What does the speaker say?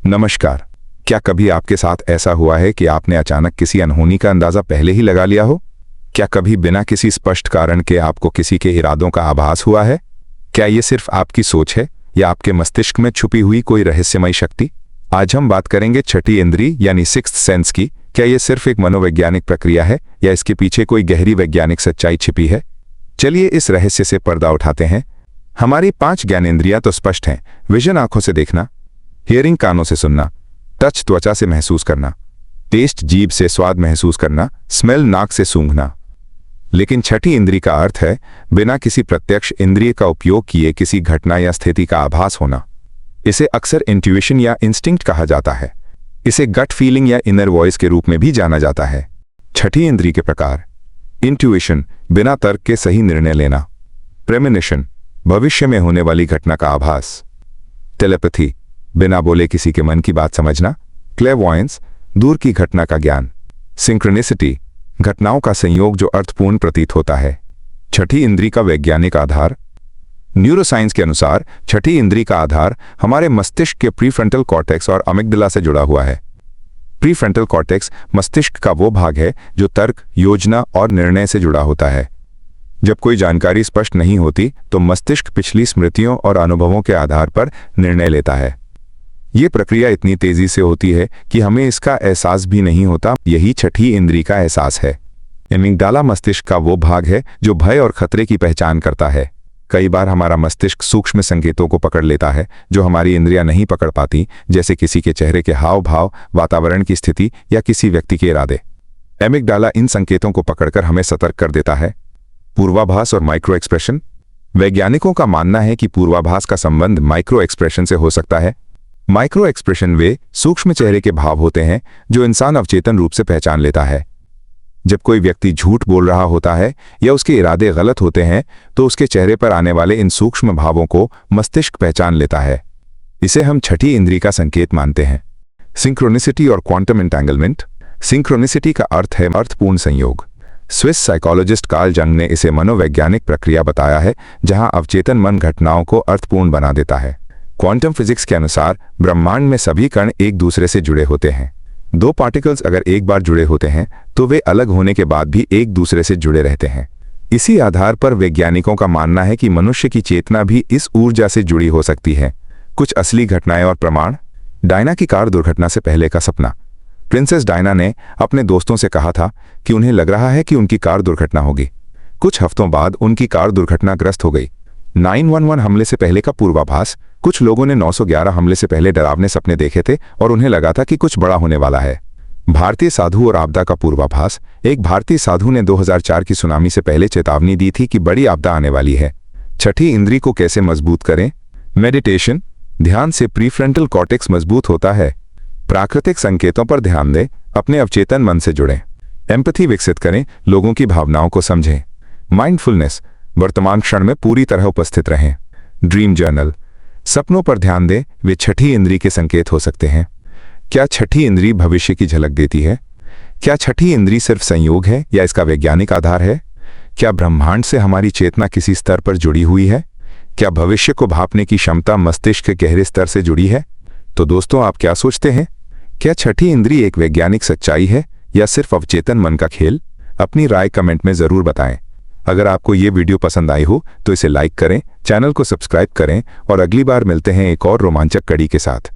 नमस्कार। क्या कभी आपके साथ ऐसा हुआ है कि आपने अचानक किसी अनहोनी का अंदाजा पहले ही लगा लिया हो? क्या कभी बिना किसी स्पष्ट कारण के आपको किसी के इरादों का आभास हुआ है? क्या ये सिर्फ आपकी सोच है या आपके मस्तिष्क में छुपी हुई कोई रहस्यमयी शक्ति? आज हम बात करेंगे छठी इंद्री यानी सिक्स्थ सेंस की। क्या ये सिर्फ एक मनोवैज्ञानिक प्रक्रिया है या इसके पीछे कोई गहरी वैज्ञानिक सच्चाई छिपी है? चलिए इस रहस्य से पर्दा उठाते हैं। हमारी 5 ज्ञानेंद्रियां तो स्पष्ट हैं। विजन आंखों से देखना, हियरिंग कानों से सुनना, टच त्वचा से महसूस करना, टेस्ट जीभ से स्वाद महसूस करना, स्मेल नाक से सूंघना। लेकिन छठी इंद्री का अर्थ है बिना किसी प्रत्यक्ष इंद्रिय का उपयोग किए किसी घटना या स्थिति का आभास होना। इसे अक्सर इंट्यूशन या इंस्टिंक्ट कहा जाता है। इसे गट फीलिंग या इनर वॉइस के रूप में भी जाना जाता है। छठी इंद्री के प्रकार: इंट्यूशन, बिना तर्क के सही निर्णय लेना। प्रेमोनिशन, भविष्य में होने वाली घटना का आभास। टेलीपैथी, बिना बोले किसी के मन की बात समझना। क्लेरवॉयंस, दूर की घटना का ज्ञान। सिंक्रोनिसिटी, घटनाओं का संयोग जो अर्थपूर्ण प्रतीत होता है। छठी इंद्री का वैज्ञानिक आधार: न्यूरोसाइंस के अनुसार छठी इंद्री का आधार हमारे मस्तिष्क के प्रीफ्रंटल कॉर्टेक्स और अमिग्डाला से जुड़ा हुआ है। प्रीफ्रंटल कॉर्टेक्स मस्तिष्क का वो भाग है जो तर्क, योजना और निर्णय से जुड़ा होता है। जब कोई जानकारी स्पष्ट नहीं होती तो मस्तिष्क पिछली स्मृतियों और अनुभवों के आधार पर निर्णय लेता है। ये प्रक्रिया इतनी तेजी से होती है कि हमें इसका एहसास भी नहीं होता। यही छठी इंद्री का एहसास है। एमिग्डाला मस्तिष्क का वो भाग है जो भय और खतरे की पहचान करता है। कई बार हमारा मस्तिष्क सूक्ष्म संकेतों को पकड़ लेता है जो हमारी इंद्रियां नहीं पकड़ पाती, जैसे किसी के चेहरे के हाव भाव, वातावरण की स्थिति या किसी व्यक्ति के इरादे। एमिग्डाला इन संकेतों को पकड़कर हमें सतर्क कर देता है। पूर्वाभास और माइक्रो एक्सप्रेशन: वैज्ञानिकों का मानना है कि पूर्वाभास का संबंध माइक्रो एक्सप्रेशन से हो सकता है। माइक्रो एक्सप्रेशन वे सूक्ष्म चेहरे के भाव होते हैं जो इंसान अवचेतन रूप से पहचान लेता है। जब कोई व्यक्ति झूठ बोल रहा होता है या उसके इरादे गलत होते हैं तो उसके चेहरे पर आने वाले इन सूक्ष्म भावों को मस्तिष्क पहचान लेता है। इसे हम छठी इंद्री का संकेत मानते हैं। सिंक्रोनिसिटी और क्वांटम एंटेंगलमेंट: सिंक्रोनिसिटी का अर्थ है अर्थपूर्ण संयोग। स्विस साइकोलॉजिस्ट कार्ल जंग ने इसे मनोवैज्ञानिक प्रक्रिया बताया है जहां अवचेतन मन घटनाओं को अर्थपूर्ण बना देता है। क्वांटम फिजिक्स के अनुसार ब्रह्मांड में सभी कण एक दूसरे से जुड़े होते हैं। 2 पार्टिकल्स अगर एक बार जुड़े होते हैं तो वे अलग होने के बाद भी एक दूसरे से जुड़े रहते हैं। इसी आधार पर वैज्ञानिकों का मानना है कि मनुष्य की चेतना भी इस ऊर्जा से जुड़ी हो सकती है। कुछ असली घटनाएं और प्रमाण: डायना की कार दुर्घटना से पहले का सपना। प्रिंसेस डायना ने अपने दोस्तों से कहा था कि उन्हें लग रहा है कि उनकी कार दुर्घटना होगी। कुछ हफ्तों बाद उनकी कार दुर्घटनाग्रस्त हो गई। 911 हमले से पहले का पूर्वाभास: कुछ लोगों ने 911 हमले से पहले डरावने सपने देखे थे और उन्हें लगा था कि कुछ बड़ा होने वाला है। भारतीय साधु और आपदा का पूर्वाभास: एक भारतीय साधु ने 2004 की सुनामी से पहले चेतावनी दी थी कि बड़ी आपदा आने वाली है। छठी इंद्री को कैसे मजबूत करें? मेडिटेशन: ध्यान से प्रीफ्रंटल कॉर्टेक्स मजबूत होता है। प्राकृतिक संकेतों पर ध्यान दें, अपने अवचेतन मन से जुड़ें। एम्पैथी विकसित करें, लोगों की भावनाओं को समझें। माइंडफुलनेस: वर्तमान क्षण में पूरी तरह उपस्थित रहें। ड्रीम जर्नल: सपनों पर ध्यान दें, वे छठी इंद्री के संकेत हो सकते हैं। क्या छठी इंद्री भविष्य की झलक देती है? क्या छठी इंद्री सिर्फ संयोग है या इसका वैज्ञानिक आधार है? क्या ब्रह्मांड से हमारी चेतना किसी स्तर पर जुड़ी हुई है? क्या भविष्य को भांपने की क्षमता मस्तिष्क के गहरे स्तर से जुड़ी है? तो दोस्तों, आप क्या सोचते हैं? क्या छठी इंद्री एक वैज्ञानिक सच्चाई है या सिर्फ अवचेतन मन का खेल? अपनी राय कमेंट में जरूर बताएं। अगर आपको ये वीडियो पसंद आई हो तो इसे लाइक करें, चैनल को सब्सक्राइब करें और अगली बार मिलते हैं एक और रोमांचक कड़ी के साथ।